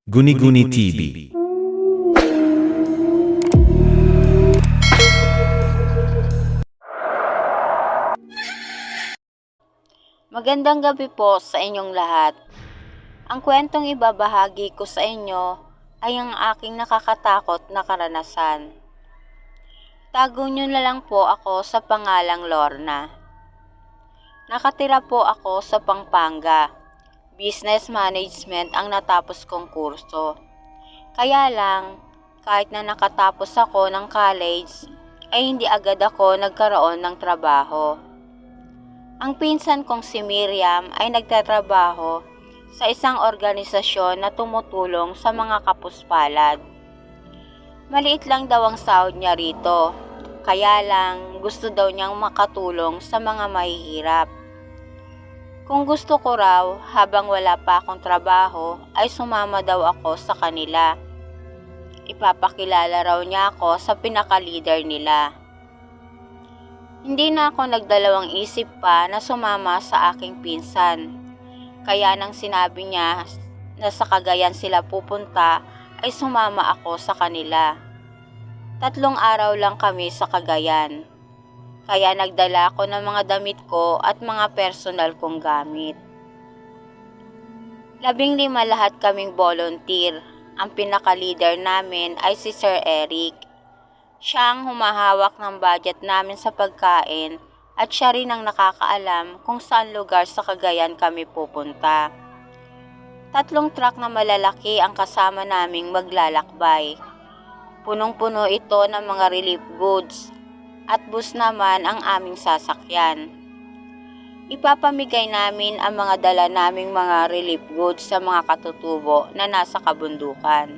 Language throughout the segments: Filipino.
Guni-Guni TV. Magandang gabi po sa inyong lahat. Ang kwentong ibabahagi ko sa inyo ay ang aking nakakatakot na karanasan. Tago niyo na lang po ako sa pangalang Lorna. Nakatira po ako sa Pampanga. Business Management ang natapos kong kurso. Kaya lang, kahit na nakatapos ako ng college, ay hindi agad ako nagkaroon ng trabaho. Ang pinsan kong si Miriam ay nagtatrabaho sa isang organisasyon na tumutulong sa mga kapuspalad. Maliit lang daw ang sahod niya rito, kaya lang gusto daw niyang makatulong sa mga mahihirap. Kung gusto ko raw, habang wala pa akong trabaho, ay sumama daw ako sa kanila. Ipapakilala raw niya ako sa pinaka-leader nila. Hindi na ako nagdalawang isip pa na sumama sa aking pinsan. Kaya nang sinabi niya na sa Cagayan sila pupunta, ay sumama ako sa kanila. 3 araw lang kami sa Cagayan. Kaya nagdala ako ng mga damit ko at mga personal kong gamit. 15 lahat kaming volunteer. Ang pinaka-leader namin ay si Sir Eric. Siya ang humahawak ng budget namin sa pagkain at siya rin ang nakakaalam kung saan lugar sa Cagayan kami pupunta. 3 truck na malalaki ang kasama naming maglalakbay. Punong-puno ito ng mga relief goods at bus naman ang aming sasakyan. Ipapamigay namin ang mga dala naming mga relief goods sa mga katutubo na nasa kabundukan.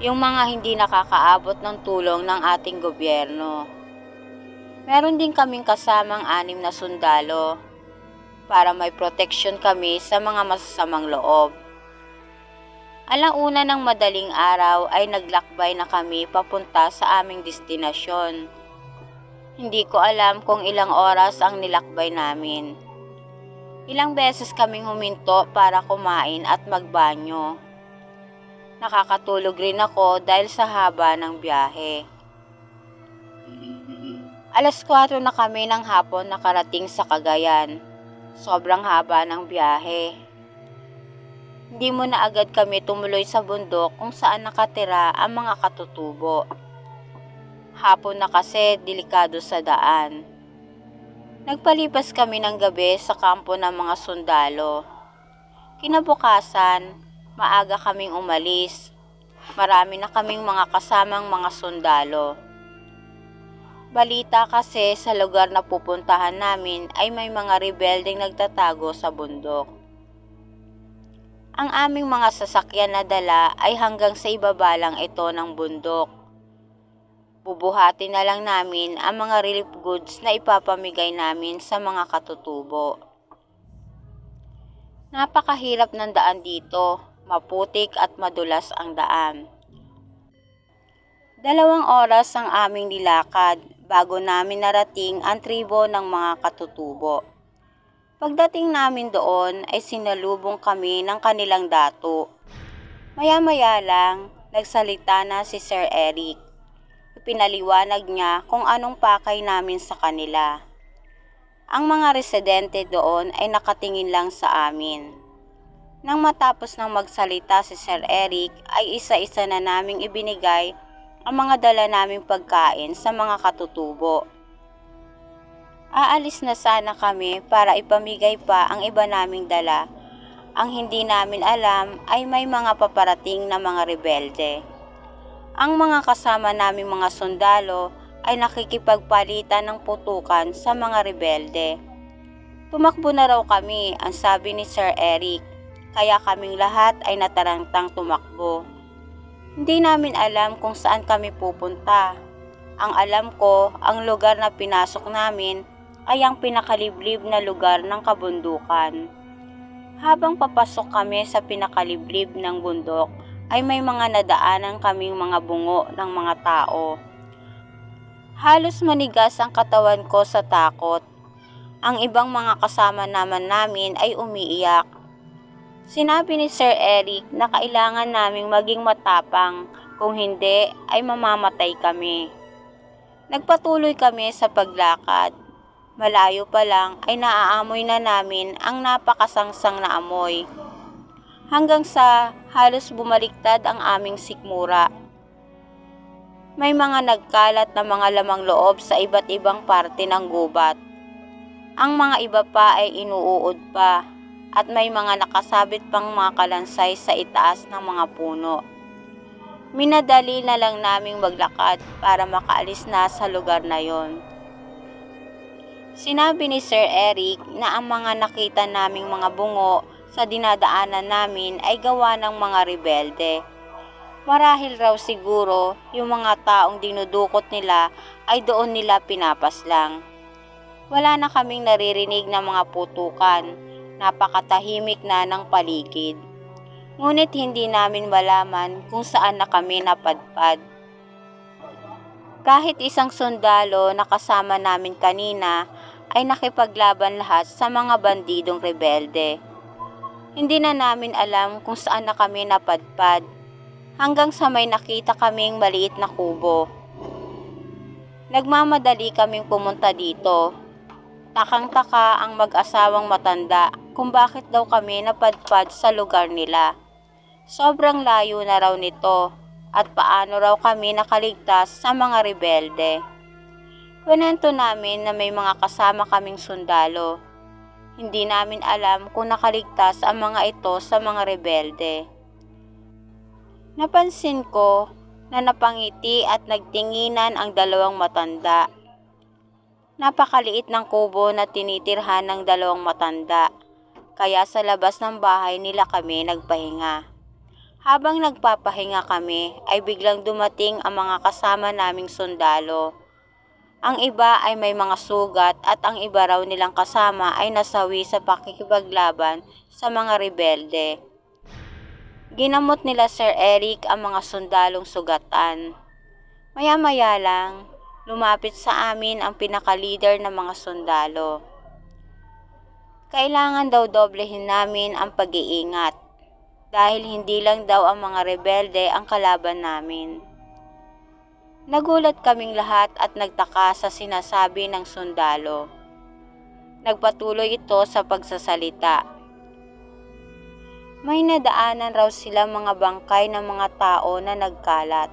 Yung mga hindi nakakaabot ng tulong ng ating gobyerno. Meron din kaming kasamang 6 na sundalo para may proteksyon kami sa mga masasamang loob. Alauna ng madaling araw ay naglakbay na kami papunta sa aming destinasyon. Hindi ko alam kung ilang oras ang nilakbay namin. Ilang beses kaming huminto para kumain at magbanyo. Nakakatulog rin ako dahil sa haba ng biyahe. 4:00 na kami ng hapon nakarating sa Cagayan. Sobrang haba ng biyahe. Hindi mo na agad kami tumuloy sa bundok kung saan nakatira ang mga katutubo. Hapon na kasi delikado sa daan. Nagpalipas kami ng gabi sa kampo ng mga sundalo. Kinabukasan, maaga kaming umalis. Marami na kaming mga kasamang mga sundalo. Balita kasi sa lugar na pupuntahan namin ay may mga rebeldeng nagtatago sa bundok. Ang aming mga sasakyan na dala ay hanggang sa ibaba lang ito ng bundok. Bubuhatin na lang namin ang mga relief goods na ipapamigay namin sa mga katutubo. Napakahirap ng daan dito, maputik at madulas ang daan. 2 oras ang aming nilakad bago namin narating ang tribo ng mga katutubo. Pagdating namin doon ay sinalubong kami ng kanilang dato. Maya-maya lang, nagsalita na si Sir Eric. Pinaliwanag niya kung anong pakay namin sa kanila. Ang mga residente doon ay nakatingin lang sa amin. Nang matapos ng magsalita si Sir Eric ay isa-isa na naming ibinigay ang mga dala naming pagkain sa mga katutubo. Aalis na sana kami para ipamigay pa ang iba naming dala. Ang hindi namin alam ay may mga paparating na mga rebelde. Ang mga kasama naming mga sundalo ay nakikipagpalitan ng putukan sa mga rebelde. Tumakbo na raw kami, ang sabi ni Sir Eric, kaya kaming lahat ay natarantang tumakbo. Hindi namin alam kung saan kami pupunta. Ang alam ko, ang lugar na pinasok namin ay ang pinakaliblib na lugar ng kabundukan. Habang papasok kami sa pinakaliblib ng bundok, ay may mga nadaanan kaming mga bungo ng mga tao. Halos manigas ang katawan ko sa takot. Ang ibang mga kasama naman namin ay umiiyak. Sinabi ni Sir Eric na kailangan naming maging matapang, kung hindi ay mamamatay kami. Nagpatuloy kami sa paglakad. Malayo pa lang ay naaamoy na namin ang napakasangsang na amoy. Hanggang sa halos bumaliktad ang aming sikmura. May mga nagkalat na mga lamang loob sa iba't ibang parte ng gubat. Ang mga iba pa ay inuuod pa at may mga nakasabit pang mga kalansay sa itaas ng mga puno. Minadali na lang naming maglakad para makaalis na sa lugar na yon. Sinabi ni Sir Eric na ang mga nakita naming mga bungo sa dinadaanan namin ay gawa ng mga rebelde. Marahil raw siguro yung mga taong dinudukot nila ay doon nila pinapaslang. Wala na kaming naririnig ng mga putukan, napakatahimik na ng paligid. Ngunit hindi namin malaman kung saan na kami napadpad. Kahit isang sundalo na kasama namin kanina ay nakipaglaban lahat sa mga bandidong rebelde. Hindi na namin alam kung saan na kami napadpad hanggang sa may nakita kaming maliit na kubo. Nagmamadali kaming pumunta dito. Takang-taka ang mag-asawang matanda kung bakit daw kami napadpad sa lugar nila. Sobrang layo na raw nito at paano raw kami nakaligtas sa mga rebelde. Kwento namin na may mga kasama kaming sundalo. Hindi namin alam kung nakaligtas ang mga ito sa mga rebelde. Napansin ko na napangiti at nagtinginan ang dalawang matanda. Napakaliit ng kubo na tinitirhan ng dalawang matanda, kaya sa labas ng bahay nila kami nagpahinga. Habang nagpapahinga kami ay biglang dumating ang mga kasama naming sundalo. Ang iba ay may mga sugat at ang iba raw nilang kasama ay nasawi sa pakikipaglaban sa mga rebelde. Ginamot nila Sir Eric ang mga sundalong sugatan. Maya-maya lang, lumapit sa amin ang pinaka-leader ng mga sundalo. Kailangan daw doblehin namin ang pag-iingat dahil hindi lang daw ang mga rebelde ang kalaban namin. Nagulat kaming lahat at nagtaka sa sinasabi ng sundalo. Nagpatuloy ito sa pagsasalita. May nadaanan raw sila mga bangkay ng mga tao na nagkalat.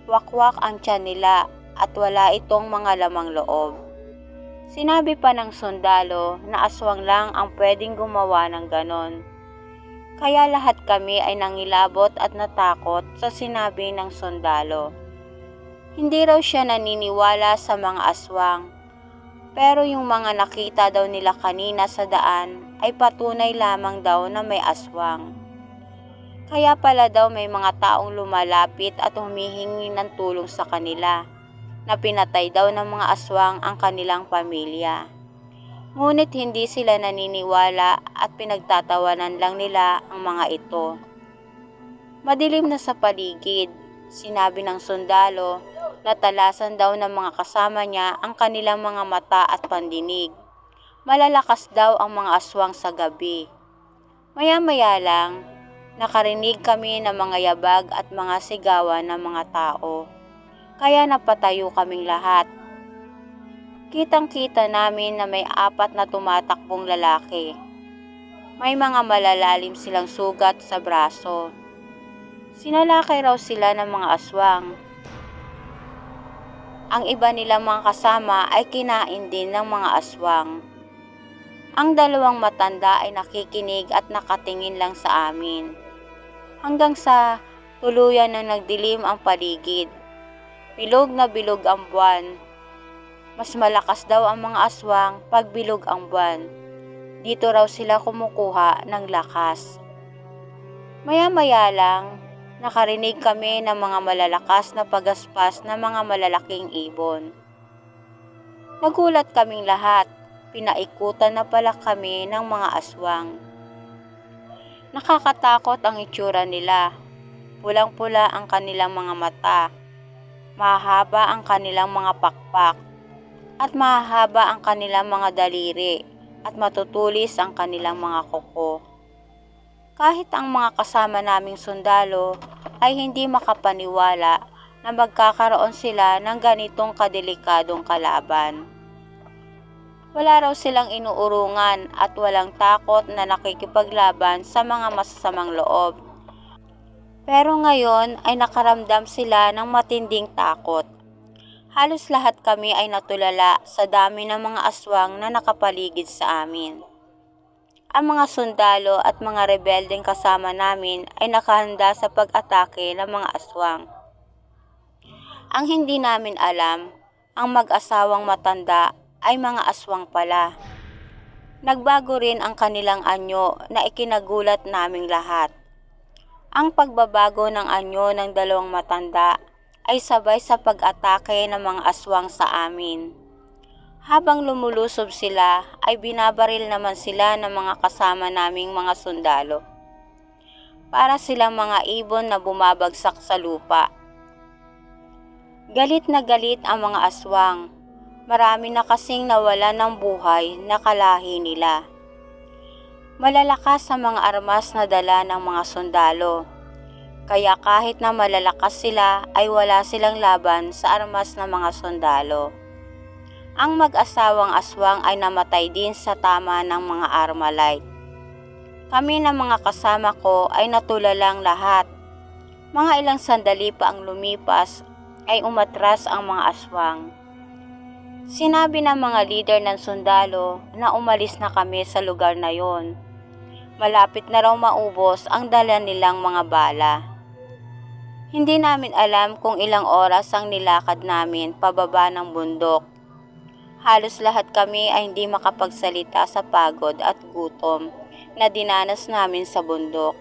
Wakwak ang tiyan nila at wala itong mga lamang loob. Sinabi pa ng sundalo na aswang lang ang pwedeng gumawa ng ganon. Kaya lahat kami ay nangilabot at natakot sa sinabi ng sundalo. Hindi raw siya naniniwala sa mga aswang, pero yung mga nakita daw nila kanina sa daan ay patunay lamang daw na may aswang. Kaya pala daw may mga taong lumalapit at humihingi ng tulong sa kanila, na pinatay daw ng mga aswang ang kanilang pamilya. Ngunit hindi sila naniniwala at pinagtatawanan lang nila ang mga ito. Madilim na sa paligid, sinabi ng sundalo na talasan daw ng mga kasama niya ang kanilang mga mata at pandinig. Malalakas daw ang mga aswang sa gabi. Maya-maya lang, nakarinig kami ng mga yabag at mga sigawan ng mga tao. Kaya napatayo kaming lahat. Kitang-kita namin na may 4 na tumatakbong lalaki. May mga malalalim silang sugat sa braso. Sinalakay raw sila ng mga aswang. Ang iba nilang mga kasama ay kinain din ng mga aswang. Ang dalawang matanda ay nakikinig at nakatingin lang sa amin. Hanggang sa tuluyan na nagdilim ang paligid. Bilog na bilog ang buwan. Mas malakas daw ang mga aswang pag bilog ang buwan. Dito raw sila kumukuha ng lakas. Maya-maya lang, nakarinig kami ng mga malalakas na pagaspas ng mga malalaking ibon. Nagulat kaming lahat, pinaikutan na pala kami ng mga aswang. Nakakatakot ang itsura nila, pulang-pula ang kanilang mga mata, mahaba ang kanilang mga pakpak, at mahaba ang kanilang mga daliri, at matutulis ang kanilang mga kuko. Kahit ang mga kasama naming sundalo ay hindi makapaniwala na magkakaroon sila ng ganitong kadelikadong kalaban. Wala raw silang inuurungan at walang takot na nakikipaglaban sa mga masasamang loob. Pero ngayon ay nakaramdam sila ng matinding takot. Halos lahat kami ay natulala sa dami ng mga aswang na nakapaligid sa amin. Ang mga sundalo at mga rebeldeng kasama namin ay nakahanda sa pag-atake ng mga aswang. Ang hindi namin alam, ang mag-asawang matanda ay mga aswang pala. Nagbago rin ang kanilang anyo na ikinagulat naming lahat. Ang pagbabago ng anyo ng dalawang matanda ay sabay sa pag-atake ng mga aswang sa amin. Habang lumulusob sila ay binabaril naman sila ng mga kasama naming mga sundalo. Para silang mga ibon na bumabagsak sa lupa. Galit na galit ang mga aswang. Marami na kasing nawala ng buhay na kalahi nila. Malalakas sa mga armas na dala ng mga sundalo. Kaya kahit na malalakas sila ay wala silang laban sa armas ng mga sundalo. Ang mag-asawang aswang ay namatay din sa tama ng mga Armalite. Kami na mga kasama ko ay natulalang lahat. Mga ilang sandali pa ang lumipas ay umatras ang mga aswang. Sinabi ng mga leader ng sundalo na umalis na kami sa lugar na yon. Malapit na raw maubos ang dala nilang mga bala. Hindi namin alam kung ilang oras ang nilakad namin pababa ng bundok. Halos lahat kami ay hindi makapagsalita sa pagod at gutom na dinanas namin sa bundok.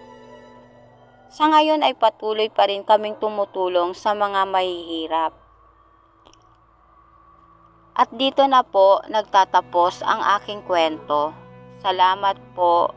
Sa ngayon ay patuloy pa rin kaming tumutulong sa mga mahihirap. At dito na po nagtatapos ang aking kwento. Salamat po.